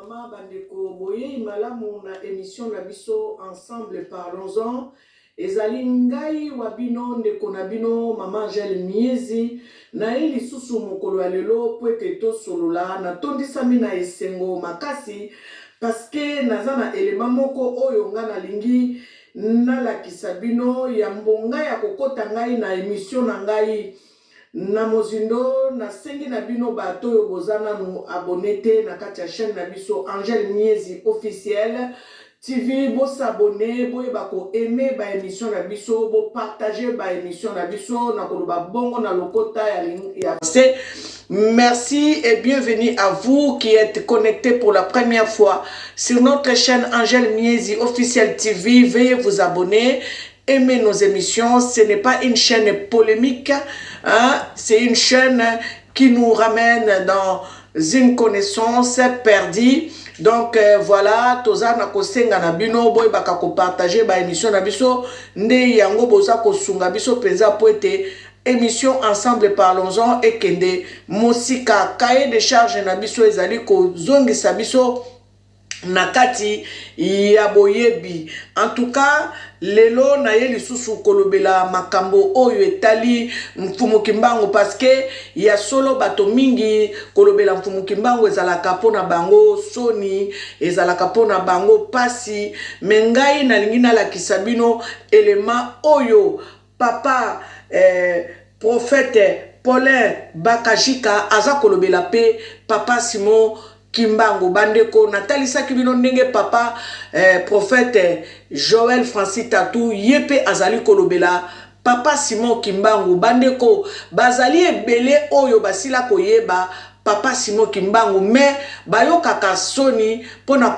Maman bandeko boye malamu na émission na biso ensemble parlons-en ezali ngai wabino ndeko na bino Maman Angèle Miezi na ye lisusu mokolo ya lelo po ete tosolola natondisami na esengo makasi paske naza na elema moko oyo nga nalingi nalakisa bino ya mbonga ya kokota ngai na émission na ngai na mozindo nasengi na bino bato oyo boza nanu abone te na kati ya chaîne na biso Angèle Miezi officiel TV bosabone boyeba ko aimer ba émission na biso bo partager ba émission na biso na koloba bongo na lokota ya merci et bienvenue à vous qui êtes connectés pour la première fois sur notre chaîne Angèle Miezi officiel TV. Veuillez vous abonner. Aimer nos émissions, ce n'est pas une chaîne polémique, hein? C'est une chaîne qui nous ramène dans une connaissance perdue. Donc voilà, toza na kosenga na bino boy baka ko partager ba émission na biso nde yango boza ko sunga biso penza po ete émission ensemble parlons-en et kende mosika cahier de charge na biso ezali ko zongisa biso nakati ya boyebi. En tout cas lelo na ye lisusu kolobela makambo oyo etali mfumu kimbangu parce que ya solo bato mingi kolobela mfumu kimbangu ezalaka pona bango soni ezalaka pona bango pasi mengai nalingi nalakisa bino élément oyo papa prophète Paulin Bakajika aza kolobela pe papa Simon Kimbangu bandeko natalisaki bino ndenge papa prophète Joël Francis Tatou yepe azali kolobela papa Simon Kimbangu bandeko bazali ebele oyo basila koyeba papa Simon Kimbangu mais bayokaka soni pona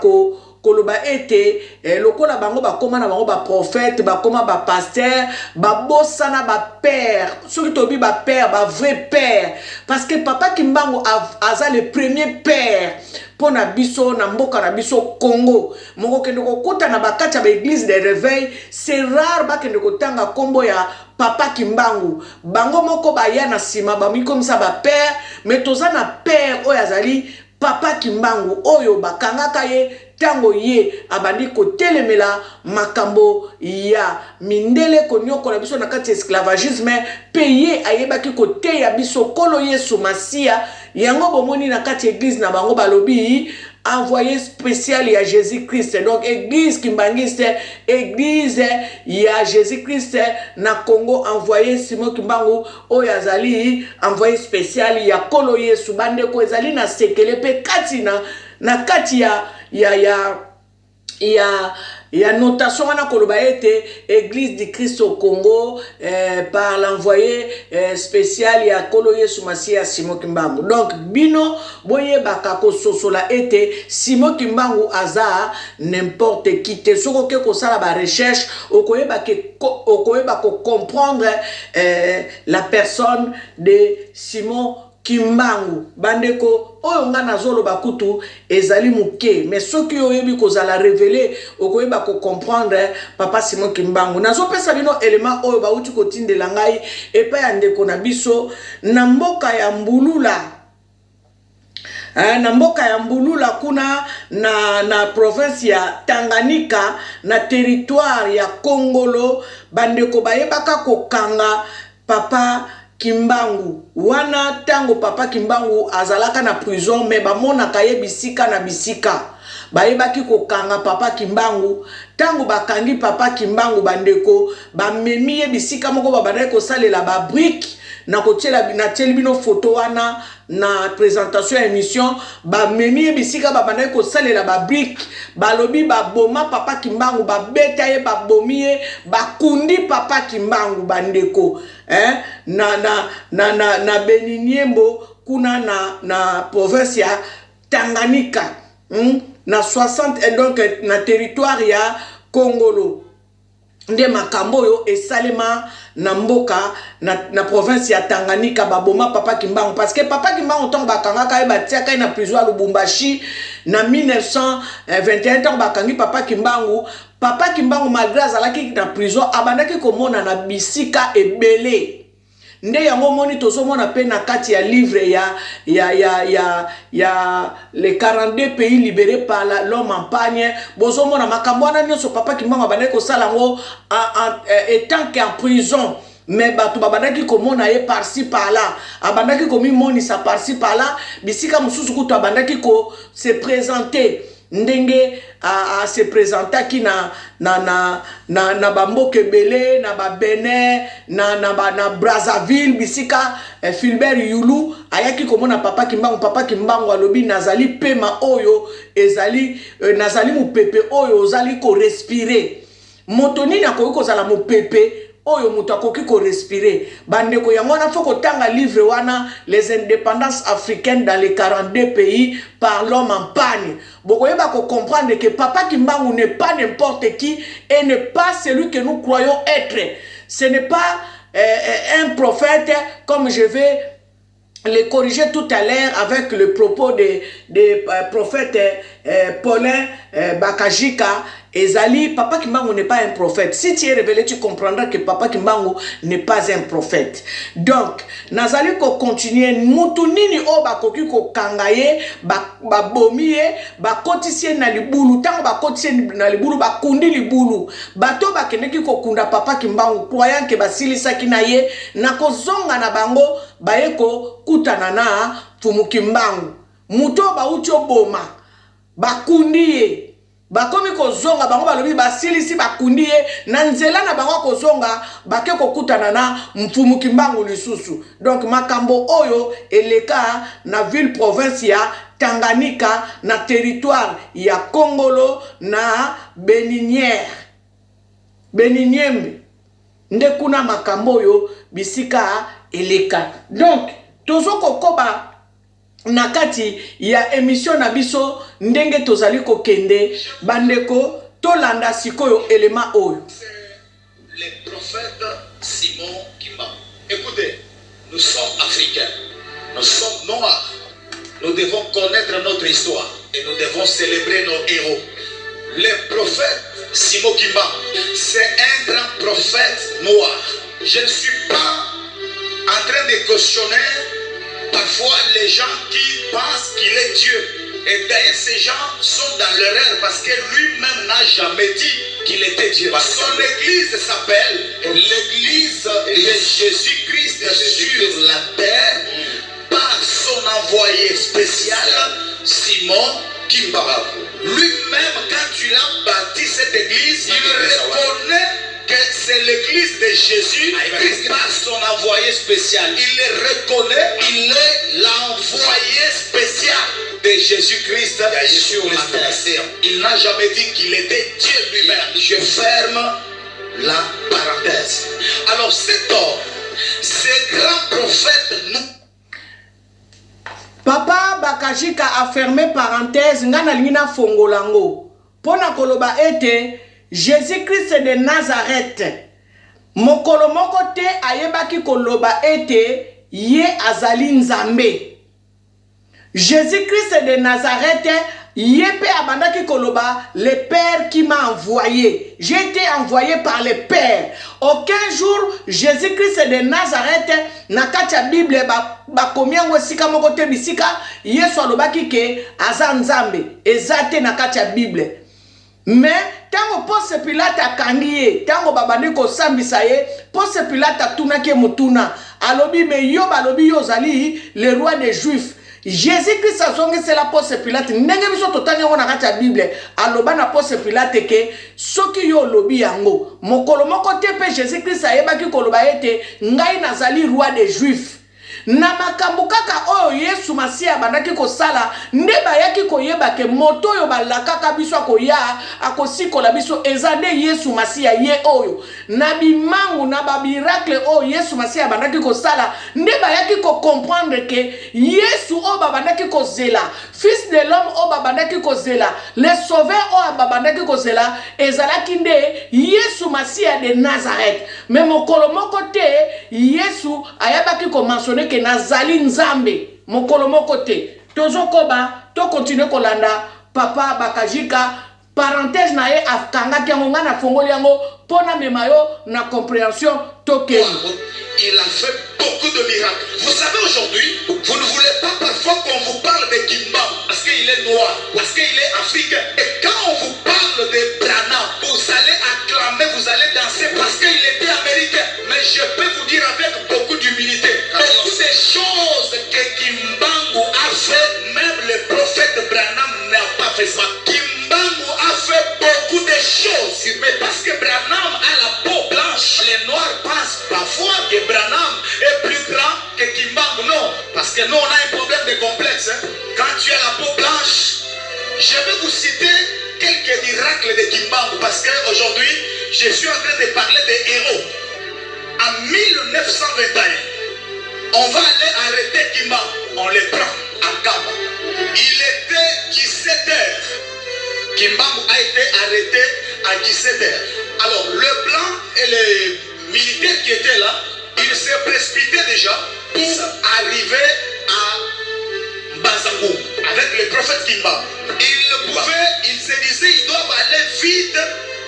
koloba ete lokola bango bakoma na bango ba prophète bakoma ba pasteur babosana ba père soki tobi ba père ba vrai père parce que papa Kimbangu aza le premier père pona biso na mboka na biso Congo moko kende kokota na bakati ba église de réveil c'est rare ba kende kotanga kombo ya papa Kimbangu bango moko baya na sima ba mikomisa ba père mais toza na père oyo azali papa Kimbangu oyo bakangaka ye tango ye abandi kotelemela makambo ya mindele konyokola biso na kati esclavagisme pe ye ayebaki koteya biso kolo Yesu Masia yango bomoni na kati église na bango balobi envoyé spécial ya Jésus-Christ. Donc église kimbangiste, église ya Jésus-Christ na Congo envoyé Simon Kimbangu oyazali envoyé spécial ya kolo Yesu bande ko ezali na sekele pe kati na kati ya notation wana koloba ete église du Christ au Congo par l'envoyé spécial ya kolo Yesu Masia Simon Kimbangu. Donc bino boye bakako sosola ete Simon Kimbangu aza n'importe qui te soko ke ko sala ba recherche okoyeba ko comprendre la personne de Simon Kimbangu bandeko oyo nga nazolo bakutu ezali muke mais soki oyebi kozala révéler okoyeba ko comprendre papa Simon Kimbangu nazo pesa bino élément oyo bauti kotindela ngai epa ya ndeko na biso na mboka ya Mbulula na mboka ya Mbulula kuna na province ya Tanganyika na territoire ya Kongolo bandeko bayebaka kokanga papa Kimbangu wana tango papa Kimbangu azalaka na prison mais bamonaka ye bisika na bisika bayebaki kokanga papa Kimbangu tango bakangi papa Kimbangu bandeko bamemi ye bisika moko babandaki kosalela ba brique na kotiela na bino photo wana na présentation émission bamemi ye bisika babandaki kosalela ba brique balobi baboma papa Kimbangu babeta ye babomi ye bakundi papa Kimbangu bandeko na Beniniembo kuna na province ya Tanganyika na 60 et donc na territoire ya Kongolo nde makambo yo esalema na mboka na province ya Tanganyika baboma papa Kimbangu parce que papa Kimbangu tant bakangaka ye batiaka na prison ya Lubumbashi na 1921 tant bakangi papa Kimbangu malgré azalaki na prison abandaki komona na bisika ebele nde yango moni tozomona pe na kati ya livre ya les 42 pays libérés par l'homme en pagne bozomona makambo wana nyonso papa Kimbangu abandaki kosala yango étant qu'en prison. Mais bato babandaki komona ye par-ci par-là abandaki komimonisa par-ci par-là bisika mosusu kutu abandaki ko se présenter ndenge a se présentaki na bamboka ebele na babene na Brazzaville bisika Filbert Yulu ayaki komona papa Kimbangu alobi nazali pema oyo ezali nazali mupepe oyo ozali ko respirer moto nini akoki kozala mupepe oyo muto akoki ko respirer bandeko yango na foko tanga livre wana les indépendances africaines dans les 42 pays par l'homme en pagne bokoyeba ko comprendre que papa Kimbangu n'est pas n'importe qui et n'est pas celui que nous croyons être. Ce n'est pas un prophète comme je vais le corriger tout à l'heure avec le propos des prophètes Paulin Bakajika. Ezali, papa Kimbangu n'est pas un prophète. Si tu es révélé, tu comprendras que papa Kimbangu n'est pas un prophète. Donc, nazali ko continuer mutu nini o bakoki ko kangaye, ba bomiye, ba kotisie na libulu, tango ba kotisie na libulu, ba kundi libulu. Bato ba keneki ko kunda papa Kimbangu, croyant que basilisa kinaye, na kozonga na bango, bayeko kutana na fumu Kimbangu. Muto ba ucho boma, ba kundiye. Bakomi kozonga bango balobi basilisi bakundiye na nzela na bango kozonga bake kokutana na mfumu Kimbangu lisusu. Donc makambo oyo eleka na ville province ya Tanganyika na territoire ya Kongolo na Beniniembe nde kuna makambo oyo bisika eleka. Donc tozoko koba nakati ya émission na biso ndenge tozali ko kende bandeko tolanda sikoyo élément oyo. Le prophète Simon Kimbangu. Écoutez, nous sommes africains, nous sommes noirs, nous devons connaître notre histoire et nous devons célébrer nos héros. Le prophète Simon Kimbangu, c'est un grand prophète noir. Je ne suis pas en train de cautionner parfois les gens qui pensent qu'il est Dieu. Et d'ailleurs, ces gens sont dans l'erreur parce que lui-même n'a jamais dit qu'il était Dieu. Son église s'appelle l'église de Jésus-Christ sur la terre par son envoyé spécial, Simon Kimbangu. Lui-même, quand il a bâti cette église, il reconnaît que c'est l'église de Jésus par son envoyé spécial. Il le reconnaît, il est l'envoyé spécial de Jésus-Christ sur la terre. Il n'a jamais dit qu'il était Dieu lui-même. Je ferme la parenthèse. Alors cet homme, ce grand prophète, nous... Papa Bakajika a fermé parenthèse, ngana lingina fongolango. Pona koloba ete Jésus-Christ de Nazareth. Mokolo moko te ayebaki koloba ete ye azali nzambe. Jésus-Christ de Nazareth, Yépé abandaki koloba, le Père qui m'a envoyé. J'ai été envoyé par le Père. Aucun jour, Jésus-Christ de Nazareth, nakatia Bible, bakomiango sika mokote bisika, yesu alobaki ke azanzambe, ezate nakatia Bible. Mais, tango Ponce Pilate akangiye, tango babandi ko sambisa ye, Ponce Pilate atunaki mutuna, alobi me yo balobi yo zali, le roi des Juifs. Jésus-Christ a zongi c'est la Ponce Pilate. Ndenge biso totani yango na kati ya Bible. Aloba na Ponce Pilate ke soki yo lobi yango. Mokolo moko te pe Jésus-Christ ayebaki koloba ete ngai nazali roi des Juifs. Na makambo kaka oyo Yesu Masiya bandaki kosala nde bayaki koyeba ke moto oyo balakaka biso akoya akosikola biso ezade Yesu Masiya ye oyo na bimangu na ba miracle oyo Yesu Masiya bandaki kosala nde bayaki ko comprendre ke Yesu oyo babandaki kozela fils de l'homme oyo babandaki kozela le sauveur oyo babandaki kozela ezalaki nde Yesu Masiya de Nazareth. Mais mokolo moko te Yesu ayabaki ko mentionner ke nazali nzambe mokolo moko te. Tozo koba to continue kolanda papa Bakajika parenthèse na ye afkanga ki yango nga na fongoli yango pona memayo na compréhension tokeni. il a fait beaucoup de miracles. Vous savez, aujourd'hui, vous ne voulez pas parfois qu'on vous parle de Kimbam parce qu'il est noir, parce qu'il est africain. Et quand on vous parle de Branham, vous allez acclamer, vous allez danser parce qu'il était américain. Mais je peux vous dire avec beaucoup d'humilité, beaucoup de choses que Kimbangu a fait, même le prophète Branham n'a pas fait ça. Kimbangu a fait beaucoup de choses, mais parce que Branham a la peau blanche, les noirs pensent parfois que Branham est plus grand que Kimbangu. Non, parce que nous on a un problème de complexe. Quand tu as la peau blanche, je vais vous citer quelques miracles de Kimbangu parce qu'aujourd'hui je suis en train de parler des héros. En 1921, on va aller arrêter Kimbangu, on les prend en Kamba. Il était 17h. Kimbangu a été arrêté à 17h. Alors le blanc et les militaires qui étaient là, ils se précipitaient déjà pour arriver à Bazangou avec le prophète Kimbangu. Ils se disaient ils doivent aller vite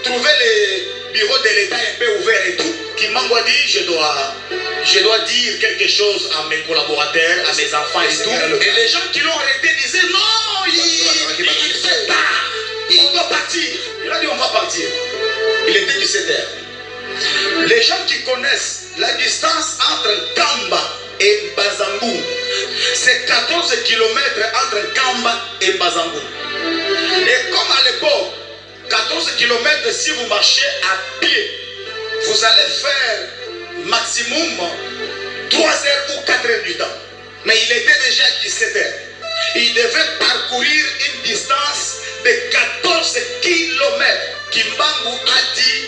trouver les bureaux de l'État un peu ouverts et tout. Kimbangu a dit je dois dire quelque chose à mes collaborateurs, à mes enfants et tout. Et les gens qui l'ont arrêté disaient non, il fait tard. Il doit partir. Il a dit on va partir. Il était 17h. Les gens qui connaissent la distance entre Kamba et Bazangou, c'est 14 km entre Kamba et Bazangou. Et comme à l'époque, 14 km si vous marchez à pied, vous allez faire maximum 3 heures ou 4 heures du temps. Mais il était déjà 17h. Il devait parcourir une distance de 14 km. Kimbangu a dit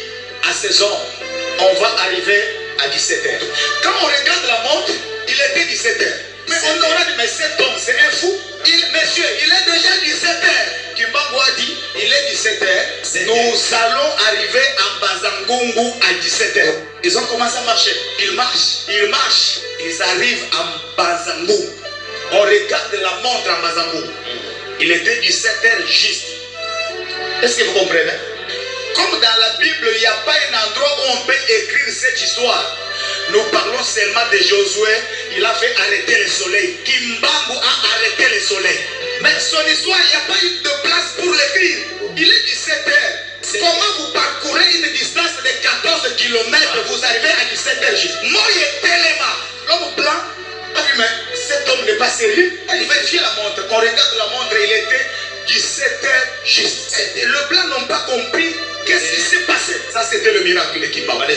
à ses hommes, on va arriver à 17h. Quand on regarde la montre, il était 17h. Mais on aura dit, mais cet homme, c'est un fou. Monsieur, il est déjà 17h. Kimbangu a dit, il est 17h. Nous allons arriver à Bazangungu à 17h. Ils ont commencé à marcher. Ils marchent. Ils arrivent à Bazangungu. On regarde la montre à Bazangungu. Il était 17h juste. Est-ce que vous comprenez? Comme dans la Bible, il n'y a pas un endroit où on peut écrire cette histoire. Nous parlons seulement de Josué. Il a fait arrêter le soleil. Kimbangu a arrêté le soleil. Mais son histoire, il n'y a pas eu de place pour l'écrire. Il est 17h. Comment vous parcourez une distance de 14 km, vous arrivez à 17h juste? Moi, il est tellement. L'homme blanc a vu, mais cet homme n'est pas sérieux. Il vérifie la montre. On regarde la montre, il était 17h juste. Le blanc n'ont pas compris qu'est-ce qui s'est passé. Ça, c'était le miracle de Kimbangu.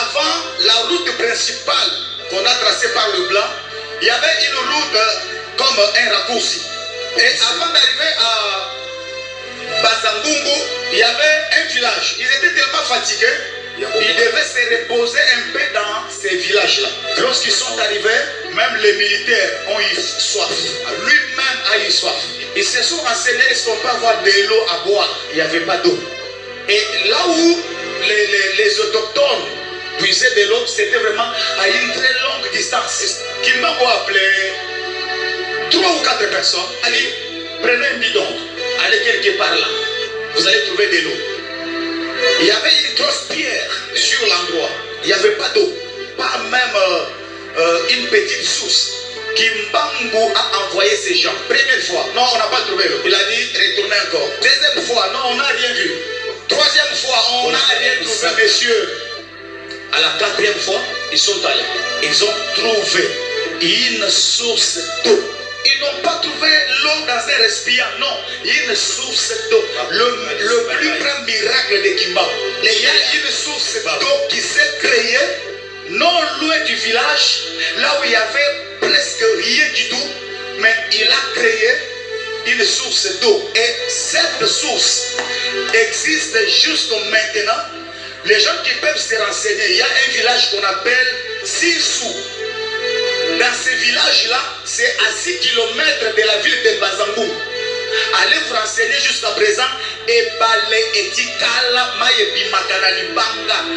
Avant la route principale qu'on a tracée par le blanc, il y avait une route comme un raccourci. Et avant d'arriver à Bazangungu, il y avait un village. Ils étaient tellement fatigués, ils devaient se reposer un peu dans ces villages-là. Lorsqu'ils sont arrivés, même les militaires ont eu soif. Lui-même a eu soif. Ils se sont renseignés, est-ce qu'on peut avoir de l'eau à boire? Il n'y avait pas d'eau. Et là où les autochtones puisaient de l'eau, c'était vraiment à une très longue distance. Kimbangu a appelé 3 ou 4 personnes. A dit, prenez un bidon, allez quelque part là. Vous allez trouver de l'eau. Il y avait une grosse pierre sur l'endroit. Il n'y avait pas d'eau. Pas même une petite source. Kimbangu a envoyé ces gens. Première fois, non, on n'a pas trouvé l'eau. Il a dit, retournez encore. Deuxième fois, non, on n'a rien vu. Troisième fois, on n'a rien trouvé, messieurs. À la 4e fois, ils sont allés. Ils ont trouvé une source d'eau. Ils n'ont pas trouvé l'eau dans un récipient, non. Une source d'eau. Le plus grand miracle de Kimbangu. Il y a une source d'eau qui s'est créée non loin du village, là où il y avait presque rien du tout, mais il a créé une source d'eau. Et cette source existe juste maintenant. Les gens qui peuvent se renseigner, il y a un village qu'on appelle Sinsou. Dans ce village-là, c'est à 6 km de la ville de Bazangungu. Allez vous renseigner jusqu'à présent.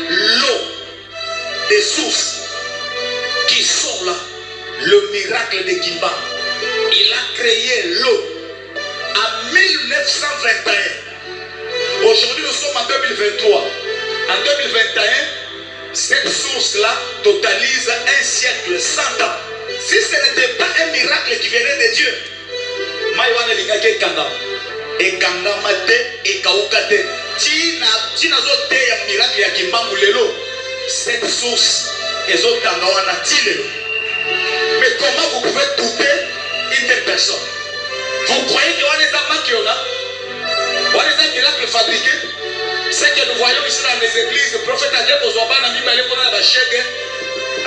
L'eau des sources qui sont là. Le miracle de Kimbangu. Il a créé l'eau en 1921. Aujourd'hui, nous sommes en 2023. En 2021, Cette source-là totalise 1 siècle 100 ans. Si ce n'était pas un miracle qui venait de Dieu, Maïwana Lingake Kanga, et Kanga Mate, et Kaukate, Tina Zote, un miracle ya Kimbangu Lelo, cette source est Zotangawana Tilelo. Mais comment vous pouvez douter une telle personne? Vous croyez qu'il y a des amants qui ont là? Il y a des miracles fabriqués? Ce que nous voyons ici dans les églises, le prophète a dit aux Obama, n'a mis pas les bonheurs à la chèque.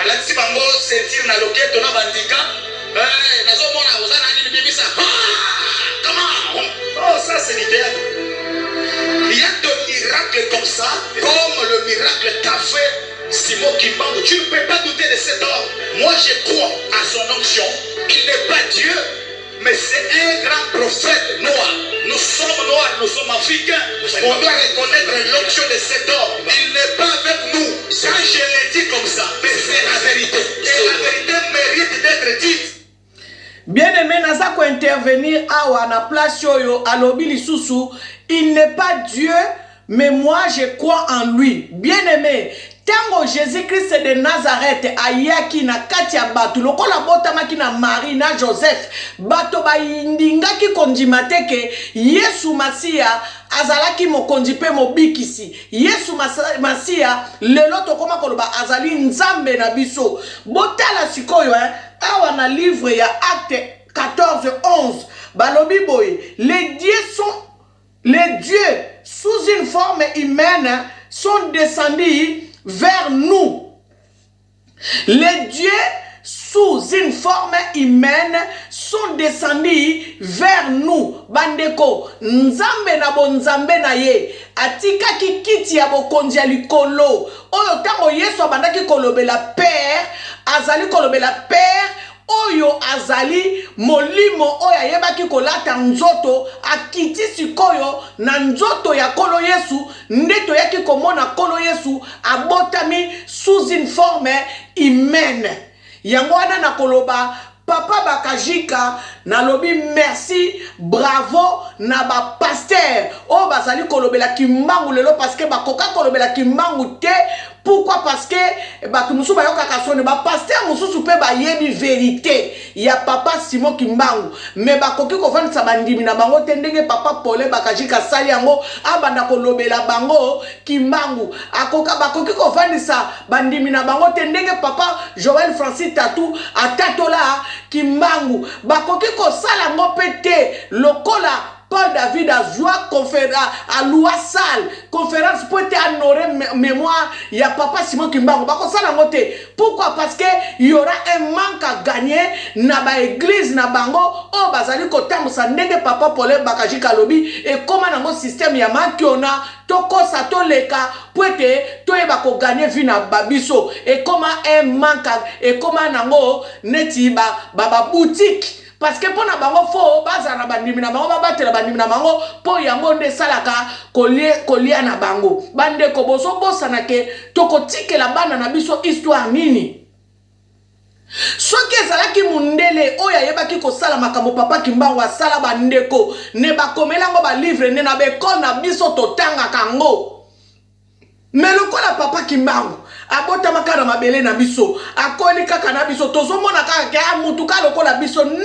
À la petite bango, sentir na loquette, on a bandika. Nazomona, aux années, il dit ça. Comment? Oh, ça c'est l'idéal. Il y a des miracles comme ça, comme le miracle qu'a fait Simon Kimbangu. Tu ne peux pas douter de cet homme. Moi, je crois à son onction. Il n'est pas Dieu, mais c'est un grand prophète noir. Nous sommes noirs, nous sommes africains. On doit reconnaître l'onction de cet homme. Il n'est pas avec nous. Quand je l'ai dit comme ça, mais c'est la vérité. Et la vérité mérite d'être dite. Bien aimé, naza ko intervenir awa na place yoyo alobi lisusu, il n'est pas Dieu, mais moi je crois en lui. Bien aimé, tango Jésus-Christ de Nazareth ayaki na kati ya bato lokola botamaki na Marie na Joseph, bato ba indingaki kondima te ke Yesu Masia azalaki mokonzi pe mobikisi. Yesu Masia lelo tokoma koloba azali nzambe na biso. Botala sikoyo awa na livre ya Acte 14:11 balobi boye, les dieux sous une forme humaine sont descendus vers nous. Les dieux sous une forme humaine sont descendus vers nous. Bandeko, nzambe na bonzambe na ye atika kiti ya bokonzi ya likolo. Oyo tango Yesu abandaki kolobela père, azali kolobela père, oyo azali molimo oyo ayebaki kolata nzoto akiti sikoyo na nzoto ya kolo Yesu, ndeto yaki komona kolo Yesu abotami sous une forme humaine. Yango wana na koloba Papa Bakajika nalobi merci, bravo na ba pasteur o bazali kolobela Kimbangu lelo parce que bakoka kolobela Kimbangu te. Pourquoi? Parce que bato musu bayoka kasone ba pasteur mususu pe ba yebi vérité ya Papa Simon Kimbangu, mais bakoki ko fandisa bandimi na bango te ndenge Papa Paul Bakajika sali yango abanda kolobela bango Kimbangu. Akoka bakoki ko fandisa bandimi na bango te ndenge Papa Joël Francis Tatou atatola Kimbangu. Bakoki ko sala ngo pete lokola Paul David a joué à Loua Salle, conférence pour honorer mémoire, il y a Papa Simon Kimbangu. Pourquoi? Parce qu'il y aura un manque à gagner dans l'église, dans bango, oh bazali kotam sa nenge Papa Paul Bakajika lobi et comment dans le système y a manque on a toko sato leka pour être toi bako gagner vie na babiso et comment un manque et comment nango neti ba boutique. Parce que pour na bango fo baza na bandimi na bango babatela bandimi na bango po yango nde salaka kolia na bango bande ko boso bosana ke toko tikela bana na biso histoire nini. Soki ezalaki mundele oyo ayebaki kosala makambo Papa Kimbangu asala bandeko ne bakomelango ba livre ne na bekol na biso totanga kango. Mais lokola Papa Kimbangu abotama kana mabele na biso akoli kaka na biso tozomona kaka ya mutuka lokola biso, non.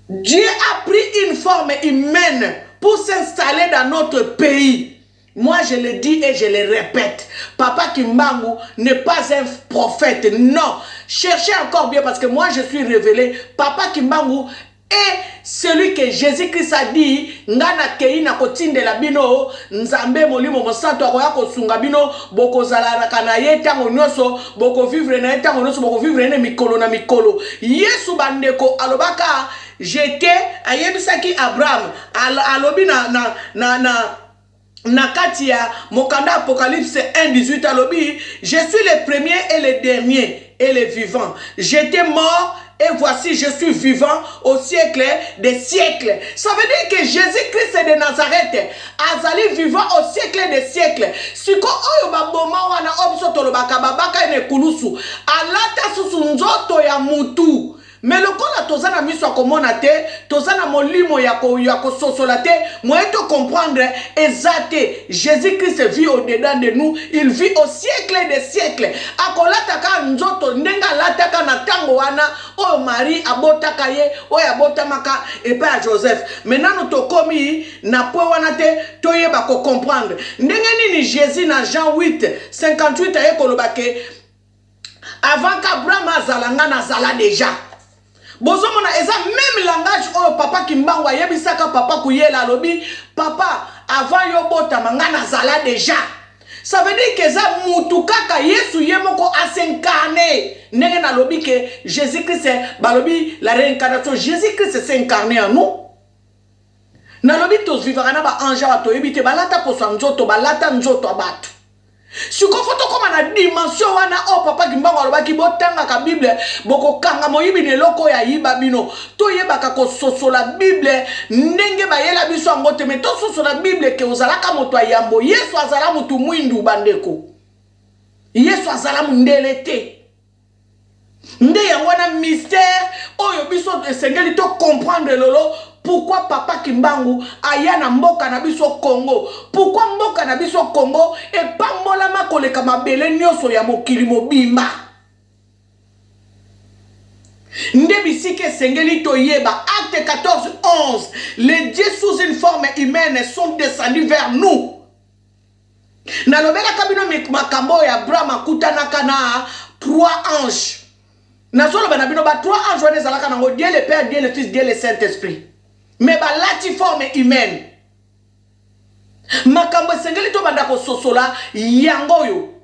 Dieu a pris une forme humaine pour s'installer dans notre pays. Moi je le dis et je le répète, Papa Kimbangu n'est pas un prophète, non. Cherchez encore bien parce que moi je suis révélé. Papa Kimbangu et celui que Jésus-Christ a dit, ngana kei na kotinde la bino, nzambe molimo mosanto akoya kosunga bino, boko zala kana ye tango nyoso, boko vivre na ye tango nyoso, boko vivre na mikolo na mikolo. Yesu bandeko alobaka, j'étais ayebisaki Abraham, alobi na kati ya mokanda Apocalypse 1:18 alobi, je suis le premier et le dernier et le vivant. J'étais mort et voici je suis vivant au siècle des siècles. Ça veut dire que Jésus-Christ de Nazareth azali vivant au siècle des siècles. Siko oyo baboma wana obiso tolobaka babaka ene kulusu alata susu nzoto ya mutu. Mais le kola tozana miso akomona te, tozana molimo yako sosola te, moi te comprendre exacte. Jésus-Christ vit au-dedans de nous, il vit au siècle des siècles. Akolataka nzoto ndenga lataka na tango wana, o Marie abotaka ye, o abotamaka et pas Joseph. Maintenant nous tokomi na po wana te, toyeba ko comprendre. Ndenge nini Jésus na Jean 8:58 aye kolobake avant qu'Abraham azalanga nazala déjà. Bozomona eza même langage o papa kimbango yebisaka papa kuyela lobi papa avant yo bota manga nazala déjà. Ça veut dire que ça mutu kaka Yesu yemoko asincarné. Nenge na lobi que Jésus-Christ balobi la réincarnation Jésus-Christ s'est incarné en nous. Na lobi tos vivana ba anja bato yebite balata poso nzoto balata nzoto abatu. Si vous avez une dimension, oh papa kimbango alobaki botanga ka Bible, boko kanga moyibi ne loko ya yiba bino. To yebaka ko soso la Bible, ndenge ba yela biso angote me to soso la Bible ke ozalaka moto ayambo. Yesu azala mutu mwindu bandeko. Yesu azala mundele te. Nde yango na mystère oyo biso esengeli to comprendre lolo. Pourquoi papa Kimbangu aya na mboka na biso Congo? Pourquoi mboka na biso Congo et pambola makoleka mabele nyoso ya mokili mobimba? Nde bisike sengeli toyeba acte 14:11. Les dieux sous une forme humaine sont descendus vers nous. Na lobela kabino makambo ya Abraham kutanaka na 3 anges. Na solo banabino ba 3 anges wana zalaka nango Dieu le Père, Dieu le Fils, Dieu le Saint-Esprit. Mais ba lati forme humaine. Makambo sengeli to banda ko sosola yango yo.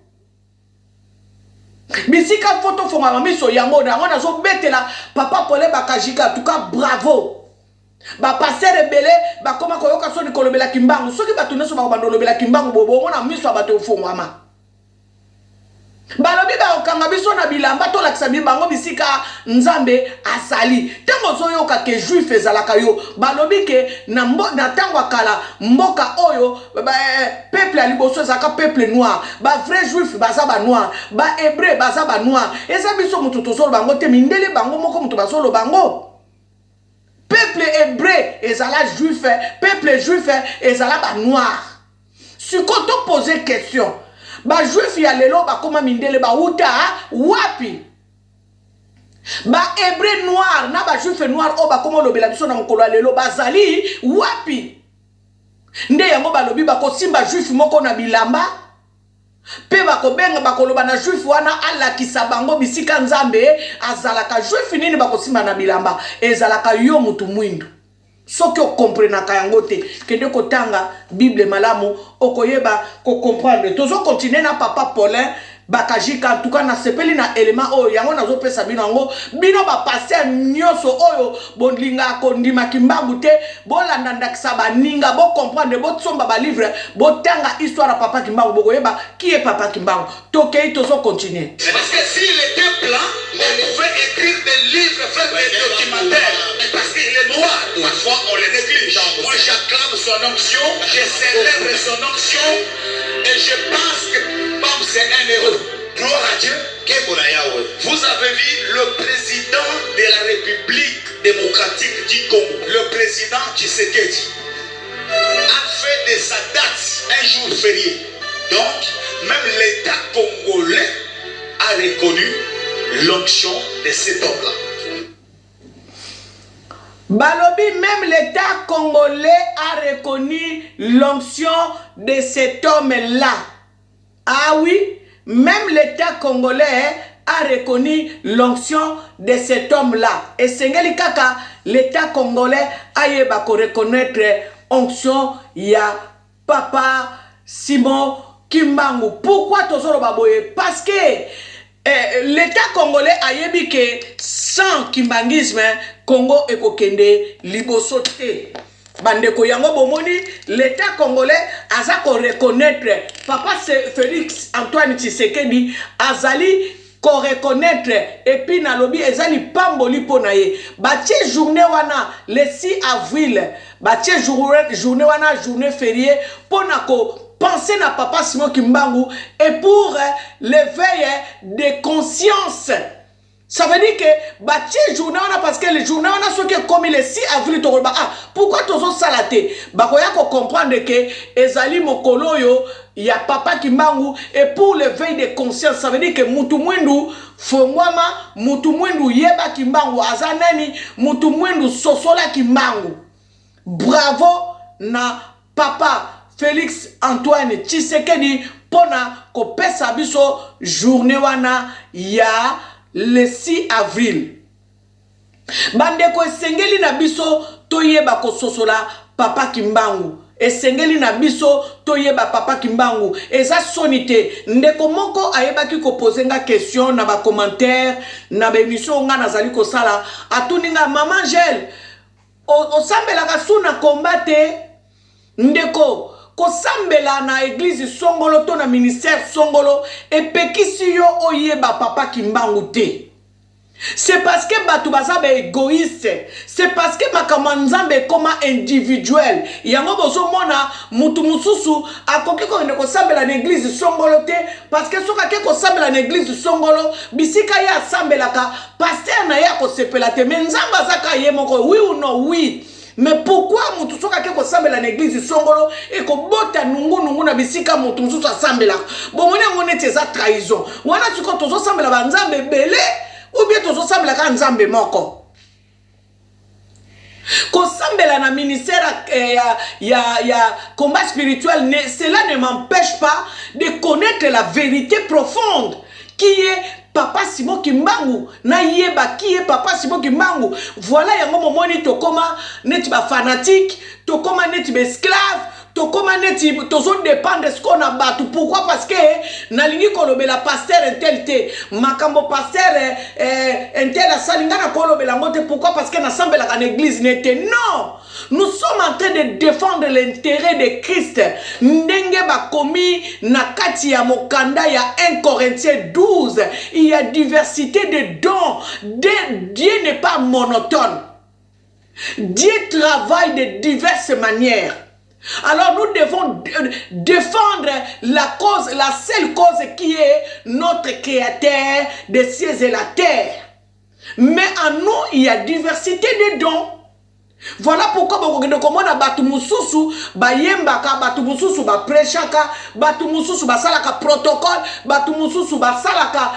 Bisika photo fonga mamiso yango na ngona zo betela papa Pole bakajika en tout cas bravo. Ba passer belé ba koma ko yoka so ni kolobela kimbangu soki batu so ba bando lobela kimbangu bobo ngona miso abato fonga ma. Balobi ba okanga biso na bilamba to lakisa bango bisika nzambe asali tango zoyoka ke juif ezalaka yo balobi ke na tango akala mboka oyo peuple ya liboso ezaka peuple noir ba vrai juif baza ba noir ba hébreu baza ba noir eza biso mutu tozolo bango te mindele bango moko mutu bazolo bango peuple hébreu ezala juif peuple juif ezala ba noir si quand on pose question ba juif ya lelo ba koma mindele ba uta wapi ba hébreu noir na ba juif noir o ba koma lobela biso na mokolo lelo bazali wapi nde yango ba lobi ba ko simba juif moko na bilamba pe ba ko benga ba ko loba na juif wana alakisa bango bisika nzambe azalaka juif nini ba ko simba na bilamba ezalaka yo mutu mwindu. Soki o comprenaka yango te kende kotanga Bible malamu okoyeba ko comprendre tozo continuer na papa Paulin bakajika en tout cas na sepeli na élément oyo yango nazo pesa bino yango bino ba passer nyoso oyo bondinga ko ndima kimbangu te bolanda ndakisa baninga bo comprendre bo tsomba ba livre bo tanga histoire ya papa kimbangu bokoyeba qui est papa kimbangu tokei tozo continuer parce que s'il était blanc on pouvait écrire des livres faire des documentaires parce qu'il est noir parfois on le néglige. Moi j'acclame son onction, je célèbre son onction et je pense que Bam c'est un héros. Gloire à Dieu. Vous avez vu le président de la République démocratique du Congo, le président Tshisekedi, a fait de sa date un jour férié. Donc, même l'État congolais a reconnu l'onction de cet homme-là. Balobi, même l'État congolais a reconnu l'onction de cet homme-là. Ah oui, même l'État congolais a reconnu l'onction de cet homme-là. Et Sengeli Kaka, l'État congolais a yeba ko reconnaître onction ya Papa Simon Kimbangu. Pourquoi Tozoro Baboye? Parce que l'État congolais a yebi que sans kimbangisme, Congo ekokende liboso te. Bandeko yango bomoni l'État congolais aza ko reconnaître Papa Félix Antoine Tshisekedi azali ko reconnaître et puis na lobi ezali pamboli ponaye batie journée wana le 6 avril batie journée wana journée fériée pona ko penser na Papa Simon Kimbangu et pour l'éveil de conscience Ça veut dire que bâti journée on a parce que le journée on a ce qui est comme le 6 avril to ah pourquoi tozo salate bakoya ko comprendre que ezali mokolo yo il y a papa Kimbangu et pour le veille de conscience ça veut dire que mutu mwendu fongwama mutu mwendu yeba Kimbangu azanani mutu mwendu sosola Kimbangu. Bravo na papa Félix Antoine Tshisekedi pona ko pesa biso journée wana ya le 6 avril. Bandeko esengeli na biso toyeba ko sosola papa Kimbangu. Esengeli na biso toyeba papa Kimbangu. Eza sonite ndeko moko ayebaki ko poser nga question na ba commentaire na ba émission nga nazali ko sala atuninga maman Angèle osambela kasuna kombate ndeko kosambela na église songolo to na ministère songolo epekisi yo oyeba papa Kimbangu te. C'est parce que batu bazabe égoïste. C'est parce que makamanzambe koma individuel. Yango bozo mona mutu mususu akoki ko ndeko sambela na église songolo te parce que soka ke ko sambela na église songolo bisika ya sambela ka pasteur na ya ko sepela te menzamba zaka ye moko oui ou non oui. Mais pourquoi mutu soka ke ko sambela na église songolo et ko bota nungu na bisika mutu mususu sambela. Bon mona ngone teza trahison. Wana tuko tozo sambela banzambe belé ou bien tozo sambela ka nzambe moko. Ko sambela na ministère ya combat spirituel, cela ne m'empêche pas de connaître la vérité profonde qui est papa Simon Kimbangu na yeba qui est papa Simon Kimbangu. Voilà yango momoni to koma neti ba fanatique, to koma neti ba esclave, to koma neti tozo dépendre de ce qu'on a battu. Pourquoi? Parce que nalingi kolobela pasteur intelité makambo pasteur intel salinga na kolobela ngote. Pourquoi? Parce que na sambela kan église n'était non. Nous sommes en train de défendre l'intérêt de Christ. Ndenge bakomi na kati ya mokanda ya 1 Corinthiens 12. Il y a diversité de dons. Dieu n'est pas monotone. Dieu travaille de diverses manières. Alors nous devons défendre la cause, la seule cause qui est notre créateur des cieux et la terre. Mais en nous, il y a diversité de dons. Voilà pourquoi bokomona batu mususu bayembaka, batu mususu ba prêchaka, batu mususu ba salaka protocole, batu mususu ba salaka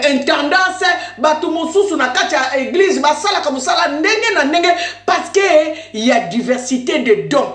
intendance, batu mususu na kati ya église ba salaka musala ndenge na ndenge parce que il y a diversité de dons.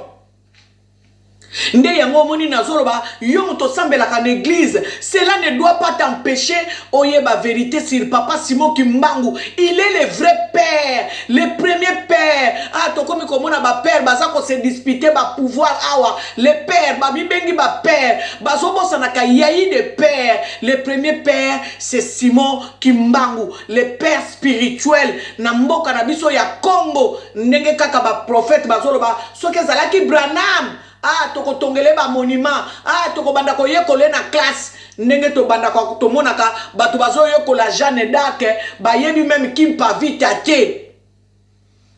Nde yango moni nazoloba yo to sambela kan église, cela ne doit pas t'empêcher oyeba vérité sur papa Simon Kimbangu. Il est le vrai père, le premier père. Ah to komi komona ba père baza ko se disputer ba pouvoir awa, le père ba bibengi ba père bazo bosa na ka yayi de père. Le premier père c'est Simon Kimbangu, le père spirituel na mboka na biso ya Congo. Ndenge kaka ba prophète bazoloba soki ezalaki Branham. Ah, toko tongele ba monument. Ah, toko banda ko yekole na classe. Ndenge to banda ko to monaka batu bazo yekola Jeanne d'Arc ba yebi même kimpa vite ate.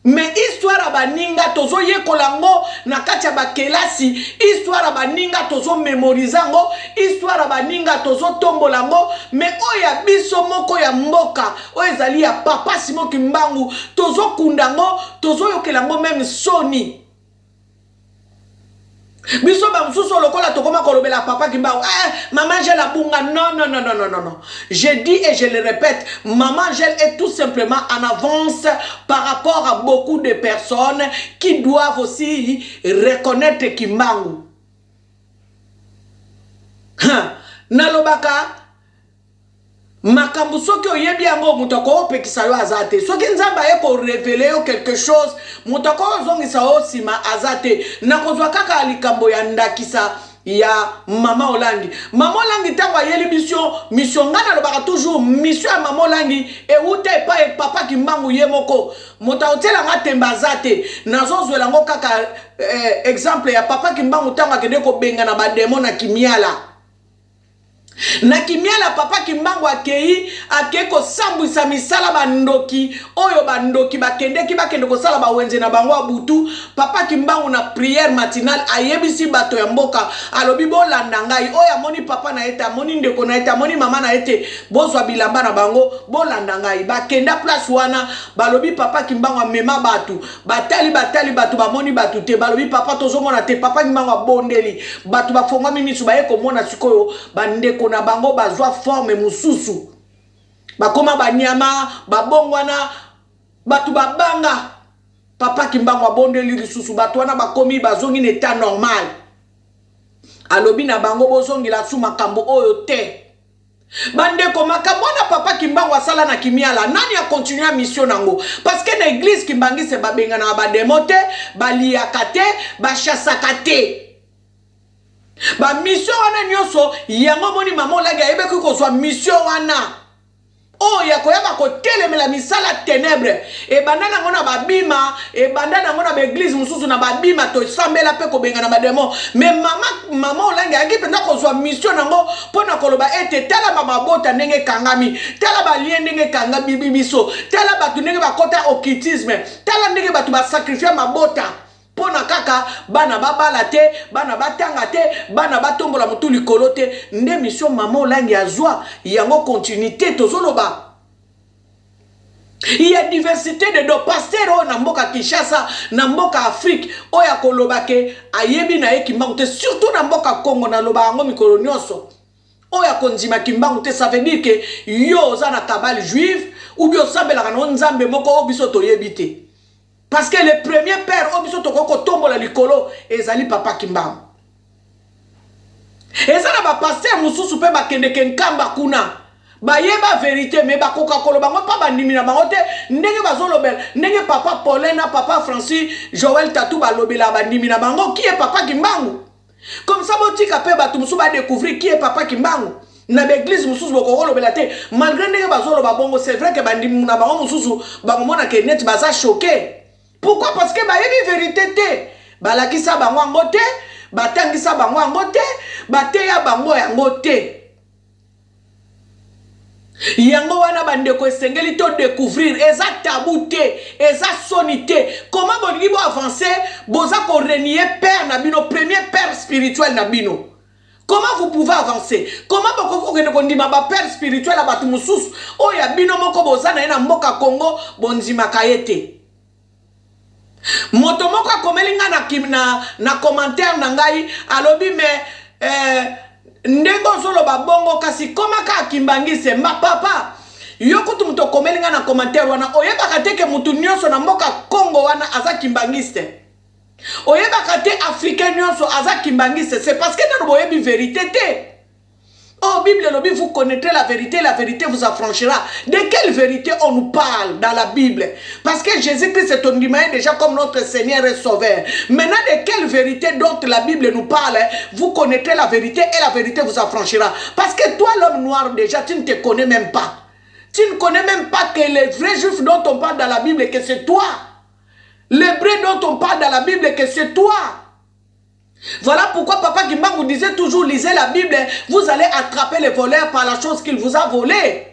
Mais histoire ba ninga tozo yekola ngo na kati ba kelasi, histoire ba ninga tozo memoriser ngo, histoire ba ninga tozo tombola ngo, mais oya biso moko ya mboka, o ezali ya papa Simon Kimbangu, tozo kunda ngo, tozo yokela ngo même soni. Biso ba msuso lokola tokoma kolobela papa Kimbangu maman Angèle abunga non. Je dis et je le répète, maman Angèle est tout simplement en avance par rapport à beaucoup de personnes qui doivent aussi reconnaître Kimbangu. Nalobaka makambu soki oyebi yango mutoko opekisa yo azate soki nzamba ye ko révéler yo quelque chose mutoko ozongisa yo sima azate nakozwa kaka likambo ya ndakisa ya mama Olangi. Mama Olangi tango ayeli mission ngana lobaka toujours mission ya mama Olangi euta epa e papa Kimbangu ye moko mota otela nga temba azate nazozwela ngo kaka exemple ya papa Kimbangu tango akende ko benga na ba démon na Kimiala. Na kimiala papa Kimbangu akei ko sambwisa misala bandoki oyo bandoki bakende ko sala bawenze na bango abutu. Papa Kimbangu na prière matinale ayebisi bato ya mboka alobi bolanda ngai oyo amoni papa na ete amoni ndeko na ete amoni mama na ete bozwa bilamba na bango bolanda ngai. Bakenda place wana balobi papa Kimbangu amema batu batali batu bamoni batu te balobi papa tozomona te. Papa Kimbangu abondeli batu bafongami misu baye komona sikoyo bandeko na bango bazwa forme mususu bakoma banyama babongwana batu babanga. Papa Kimbangu abondeli lisusu batu wana bakomi bazongi na état normal alobi na bango bozongi la su makambo oyo te. Bandeko makambo na papa Kimbangu asala na kimiala nani a continuer mission nango parce que na église Kimbangi se babenga na ba demote baliaka te bachasaka te. Ba mission wana nyoso yango moni mama Olangi ayebe ko so mission wana o ya koyaba ko telemela misala ténèbre e bandana ngona babima e bandana ngona ba église mususu na babima to sambela pe ko benga na bademo mais mama Olangi ayaki penda ko so mission nango pona koloba ete tala mabota ndenge kangami tala ba lien ndenge kanga bibiso tala batu ndenge bakota occultisme tala ndenge batu ba sacrifier mabota pona kaka bana babala te bana batanga te bana batombola mutu likolo te. Nde mission mama Olangi azwa yango continuité tozoloba. Il y a diversité de dos pasteur na mboka Kinshasa na mboka Afrique oya koloba ke ayebi na ye Kimbangu te surtout na mboka Congo na loba yango mikolo nyonso oya konzima Kimbangu te. Ça veut dire que yo oza na kabale juive ou bien osambelaka na nzambe moko obiso toyebi te. Parce que le premier père, obiso toko tombo la likolo, ezali papa Kimbangu. Ezana ba pasteur mususu pe bakende kenkamba kuna. Ba yeba vérité mais ba koka kolo bango pa bandimi na bango te ndenge bazolobela ndenge papa Paulina papa Francis Joël Tatou balobela bandimi na bango qui est papa Kimbangu. Comme ça botika pe batu mususu ba découvrir qui est papa Kimbangu. Na l'église mususu boko lobela te malgré ndenge bazoloba bongo c'est vrai que bandimi na bango mususu bango mona ke net baza choqué. Pourquoi? Parce que ba yebi vérité te balakisa bango yango te batangisa bango yango te bateya bango yango te. Yango wana bandeko esengeli to découvrir eza tabou te eza soni te. Comment bolingi bo avancer boza ko renier père na bino premier père spirituel na bino. Comment vous pouvez avancer? Comment vous pouvez dire ma père spirituel à batu mususu oya bino moko boza na mboka Congo bonzima kayete. Moto moko akomelinga na commentaire na ngai alobi mais ndego solo babongo kasi koma ka Kimbangise ma papa yoko tu muto komelinga na commentaire wana oyeba kateke mutu nyonso na mboka Congo wana aza Kimbangiste oyeba kate africain nyonso aza Kimbangiste c'est parce que nous boyebi vérité te. Oh, Bible lobi, vous connaîtrez la vérité vous affranchira. De quelle vérité on nous parle dans la Bible? Parce que Jésus-Christ est ton humain déjà comme notre Seigneur et Sauveur. Maintenant, de quelle vérité dont la Bible nous parle, vous connaîtrez la vérité et la vérité vous affranchira. Parce que toi, l'homme noir, déjà, tu ne te connais même pas. Tu ne connais même pas que les vrais juifs dont on parle dans la Bible, que c'est toi. L'hébreu dont on parle dans la Bible, que c'est toi. Voilà pourquoi papa Kimbangu disait toujours, lisez la Bible, vous allez attraper les voleurs par la chose qu'il vous a volé.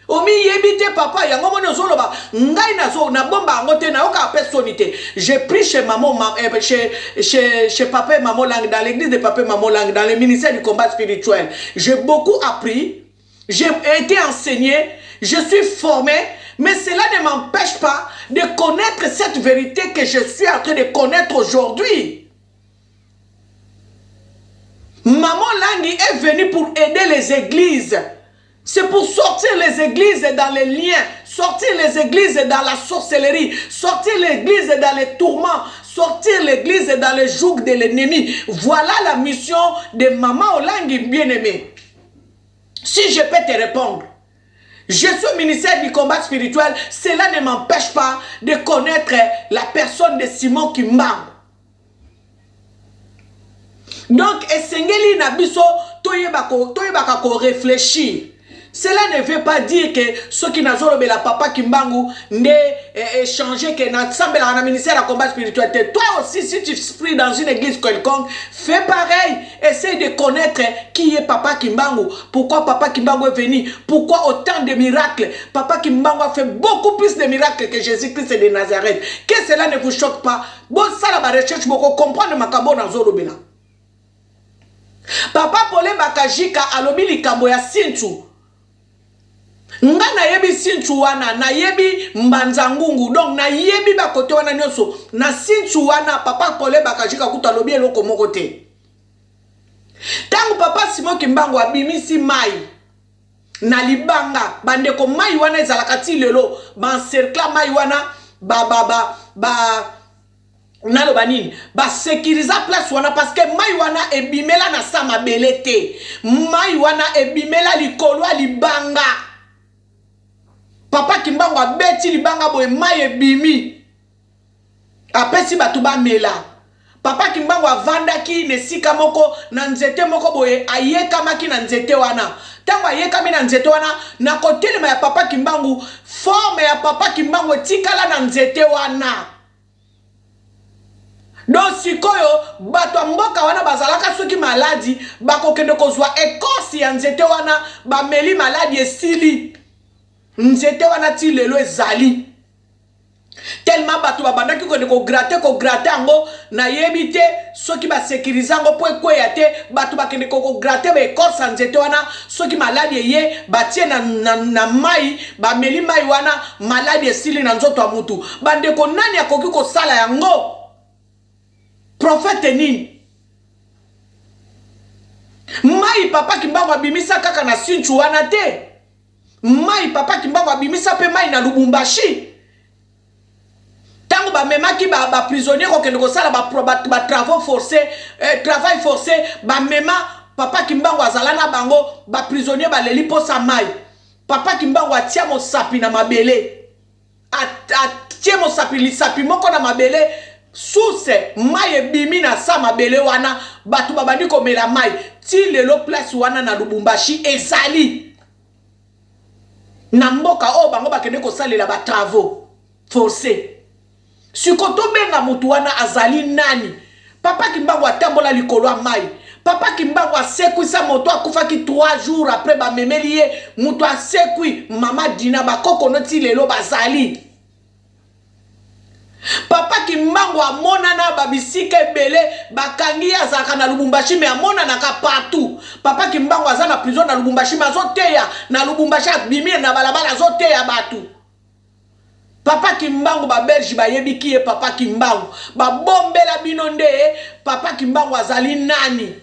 Omi yebite papa yango mono zoloba ngai nazo na bomba ngote na oka personnalité. J'ai pris chez maman chez papa et maman Lang dans l'église de papa et maman Lang dans le ministère du combat spirituel. J'ai beaucoup appris, j'ai été enseigné, je suis formé, mais cela ne m'empêche pas de connaître cette vérité que je suis en train de connaître aujourd'hui. Maman Langi est venue pour aider les églises. C'est pour sortir les églises dans les liens, sortir les églises dans la sorcellerie, sortir l'église dans les tourments, sortir l'église dans les jougs de l'ennemi. Voilà la mission de Maman Olangi bien-aimée. Si je peux te répondre, je suis au ministère du combat spirituel, cela ne m'empêche pas de connaître la personne de Simon Kimbangu. Donc, esengeli na biso toyebaka ko réfléchir. Cela ne veut pas dire que ceux qui n'ont pas la papa Kimbangu ne changer que dans le ministère de la combat spiritualité. Toi aussi, si tu pries dans une église quelconque, fais pareil. Essaye de connaître qui est papa Kimbangu. Pourquoi papa Kimbangu est venu. Pourquoi autant de miracles. Papa Kimbangu a fait beaucoup plus de miracles que Jésus-Christ de Nazareth. Que cela ne vous choque pas. Bon, ça la recherche, beaucoup comprendre ma kabo dans Zorobela. Papa Pole Bakajika alobi likambo ya Sintu. Nga na yebi Sintu wana, na yebi Mbanzangungu, donc na yebi bakote wana nyoso, na Sintu wana, papa Pole Bakajika kuta lobi eloko moko te. Tangu papa Simon Kimbangu abimisi mai, na libanga, bandeko mai wana ezalakati lelo, bancercla mai wana, nalo banini ba sécuriser place wana parce que mai wana ebimela na sama belete, mai wana ebimela likolo libanga. Papa Kimbangu abeti libanga boye mai ebimi. Apesi batu ba mela. Papa Kimbangu avandaki nesika moko na nzete moko boye ayekamaki na nzete wana. Tango ayekami na nzete wana na kotelema ya papa Kimbangu, forme ya papa Kimbangu etikala na nzete wana. Donc sikoyo bato mboka wana bazalaka soki maladi bakokende kozwa écorce ya nzete wana bameli maladi esili. Nzete wana ti lelo ezali. Tellement bato babandaki ko gratter ango na yebite soki ba sécuriser ango po ekweya te bato bakende ko gratter ba écorce nzete wana soki maladi eye batie na mai bameli mai wana maladi esili na nzoto amutu. Bandeko nani akoki ko sala yango? Prophète nini? Mai papa Kimbangu abimisa kaka na Sintu wana te. Mai papa Kimbangu abimisa pe mai na Lubumbashi. Tango ba memaki ba prisonnier ko kende ko sala ba travaux forcés, travail forcé, ba mema papa Kimbangu azalana bango ba prisonnier ba leli posa mai. Papa Kimbangu atia mo sapi na mabele. Atia mo sapi li sapi moko na mabele. Souse mai bimi na sa mabele wana batu babandi komela mai ti lelo place wana na Lubumbashi ezali na mboka o bango bakende kosalela ba travaux forcés. Sikoto benga mutu wana azali nani? Papa Kimbangu atambola likolo mai. Papa Kimbangu asekwisa moto akufaki 3 jours après ba memelie mutu asekwi mama Dina bakoko noti lelo bazali. Papa Kimbangu amona na babisike bele bakangi azaka na Lubumbashi me amona na ka partout. Papa Kimbangu azana prison na Lubumbashi mazoteya na Lubumbashi abimi na balabala zoteya batu. Papa Kimbangu ba Belge ba yebi ki e papa Kimbangu ba bombela binonde papa Kimbangu azali nani?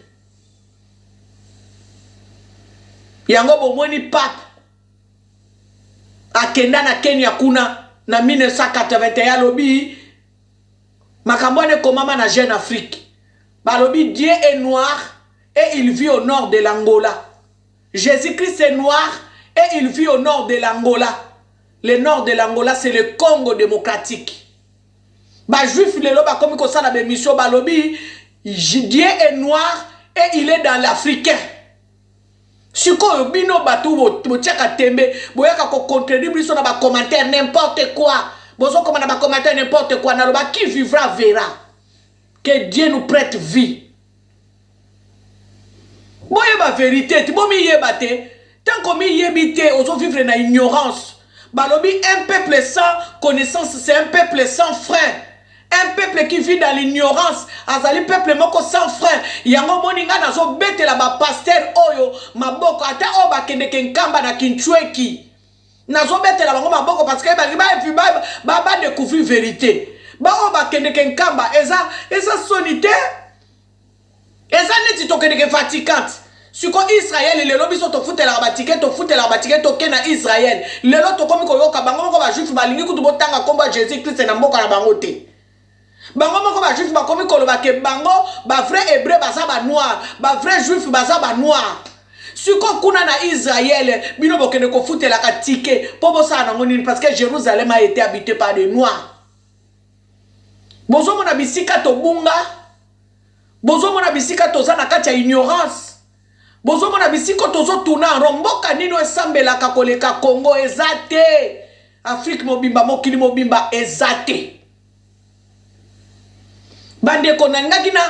Yango bomoni pape akenda na Kenya kuna na 1981 lobi makambone komama na Jeune Afrique. Balobi Dieu est noir et il vit au nord de l'Angola. Jésus-Christ est noir et il vit au nord de l'Angola. Le nord de l'Angola c'est le Congo démocratique. Ba juif lelo ba komi ko sala be mission balobi Dieu est noir et il est dans l'Africain. Siko bino batu botiaka tembe boyaka ko contredire biso na ba commentaire n'importe quoi. Bozo comme na ba commentaire n'importe quoi na loba qui vivra verra. Que Dieu nous prête vie. Boye ba vérité, ti bomi yeba te. Tant qu'on mi yebite ozo vivre na ignorance. Balobi un peuple sans connaissance, c'est un peuple sans frein. Un peuple qui vit dans l'ignorance, azali peuple moko sans frein. Yango moninga nazo bete la ba pasteur oyo maboko ata o ba kende kenkamba na kinchweki. Nazo bete la bango maboko parce que ba découvrir vérité. Ba o ba kende kenkamba eza sonité. Eza neti to kende ke fatigante. Suko Israël lelo biso to futela ba ticket to kena Israël. Lelo to komi ko yoka bango moko ba juif balingi kutu botanga komba Jésus Christ na mboka na bango te. Bango moko ba juif ba komi koloba ke bango ba vrai hébreu baza ba noir, ba vrai juif baza ba noir. Suko kuna na Israël bino bokene ko futela ka ticket po bosa na ngoni parce que Jérusalem a été habité par des noirs. Bozo mona bisika to bunga. Bozo mona bisika to za na kati ya ignorance. Bozo mona bisiko tozo tuna romboka nino esambelaka koleka Congo ezate. Afrique mobimba mokili mobimba ezate. Bande konanga na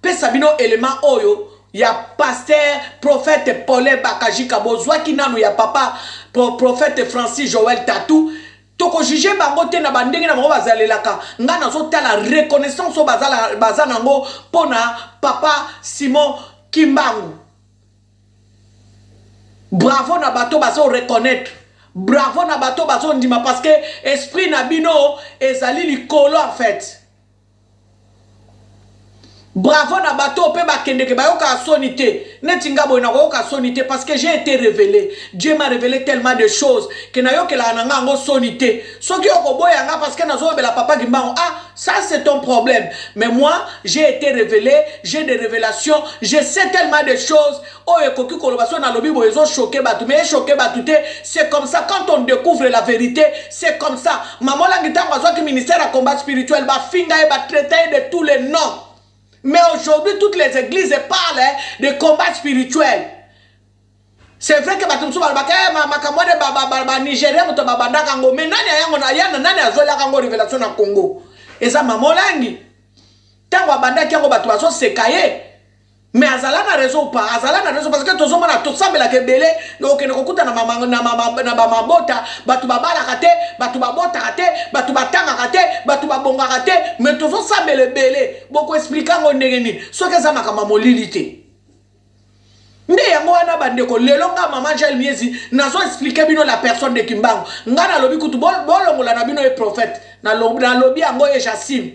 pesa bino élément oyo ya pasteur prophète Paul Bakajika bozwa kinanu ya papa prophète Francis Joël Tatou. Toko juge bango te na bandenge na bango bazalelaka nga nazota la reconnaissance o bazanango pona papa Simon Kimbangu. Bravo na bato bazo reconnaître. Bravo na bato bazo ndima parce que esprit na bino ezali likolo en fait. Bravo na bato pe bakende ke bayoka sonité. Netinga boy na yoka sonité parce que j'ai été révélé. Dieu m'a révélé tellement de choses que na yoka la nanga ngo sonité. Soki yoko boya nga parce que nazo be la papa Kimbangu. Ah, ça c'est ton problème. Mais moi, j'ai été révélé, j'ai des révélations, je sais tellement de choses. Oh ekoki kolobaso na lobi boy zo choqué batu mais choqué batu te, c'est comme ça quand on découvre la vérité, c'est comme ça. Maman la ngitango azwa ki ministère à combat spirituel ba finga e ba traiter de tous les noms. Mais aujourd'hui, toutes les églises parlent de combat spirituel. C'est vrai que batumsu balbaka makamode baba Nigeria muto babanda kango mais nani ayango na yana nani azola kango révélation na Congo. Eza mamolangi. Tango abanda kango batu baso sekaye. Mais azala na raison ou pas? Azala na raison parce que tozo mona to sambela ke belé donc ne kokuta na mabota batu babala kate batu babota kate batu batanga kate batu babonga kate mais tozo sambela belé boko expliquer ngo ndengeni so ke za makama molilité nde yango wana bandeko lelo nga mama Angel Miezi nazo expliquer bino la personne de Kimbangu ngana lobi kutu bolongola na bino e prophète na lobi yango e Jassim.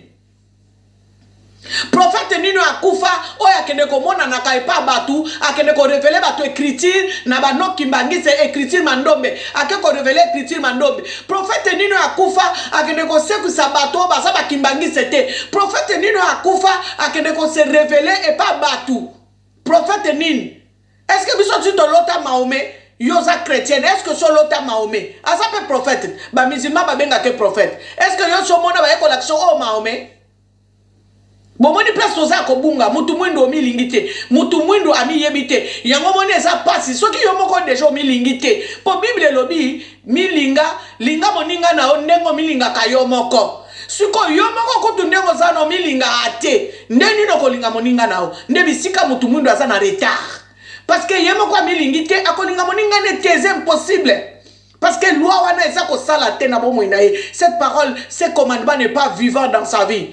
Prophète nino akufa oya kende ko mona na kaipa batu akende ko révéler batu écriture na bano Kimbangi c'est écriture mandombe akende ko révéler écriture mandombe. Prophète nino akufa akende ko seku sabato basa ba Kimbangi c'était. Prophète nino akufa akende ko se révéler et pas batu. Prophète nino est-ce que biso tu lota Mahomet yoza chrétienne est-ce que so lota Mahomet asa pe prophète ba musulman ba benga ke prophète est-ce que yo so mona ba écolation oh Mahomet bomoni place toza ko bunga mutu mwindo omilingite mutu mwindo ami yebite yango moni eza pasi soki yo moko déjà omilingite po bible lobi milinga linga moninga na ondengo milinga kayo moko siko yo moko kutu ndengo za no milinga ate ndeni no kolinga moninga nao nde bisika mutu mwindo aza na retard parce que yemo kwa milingite akolinga moninga ne c'est impossible parce que loi wana eza ko sala te na bomo inaye cette parole ce commandement n'est pas vivant dans sa vie.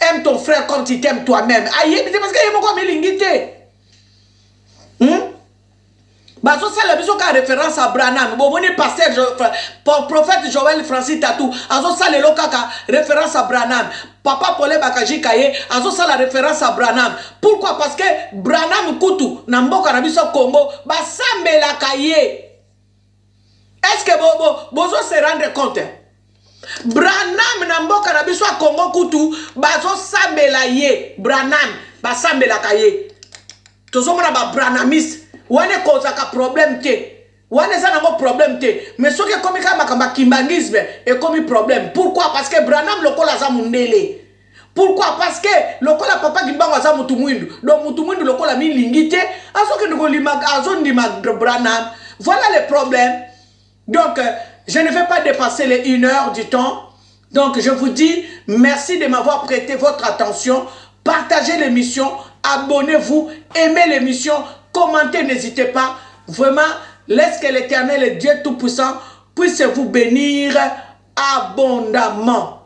Aime ton frère comme tu t'aimes toi-même. Aïe, c'est parce qu'il y a beaucoup de milingité. Baso ça la biso ka référence à Branham. Bon, on est pasteur prophète Joël Francis Tatou. Azo ça le kaka référence à Branham. Papa Paul Bakaji Kaye, azo ça la référence à Branham. Pourquoi? Parce que Branham kutu na mboka na biso Congo ba sambela kaye. Est-ce que bozo se rendre compte? Branham na mboka na biso Congo kutu bazo sambela ye Branham ba sambela kaye tozo mona ba Branhamis wane koza ka problème te wane za nango problème te mais soki komi ka makamba kimbangisme et komi problème. Pourquoi? Parce que Branham lokola za mundele. Pourquoi? Parce que lokola papa Kimbangu za mutu mwindu donc mutu mwindu lokola milingite asoke ndiko limag azondi mag Branham. Voilà le problème. Donc je ne vais pas dépasser les 1 heure du temps. Donc, je vous dis merci de m'avoir prêté votre attention. Partagez l'émission, abonnez-vous, aimez l'émission, commentez, n'hésitez pas. Vraiment, laisse que l'Éternel et Dieu Tout-Puissant puisse vous bénir abondamment.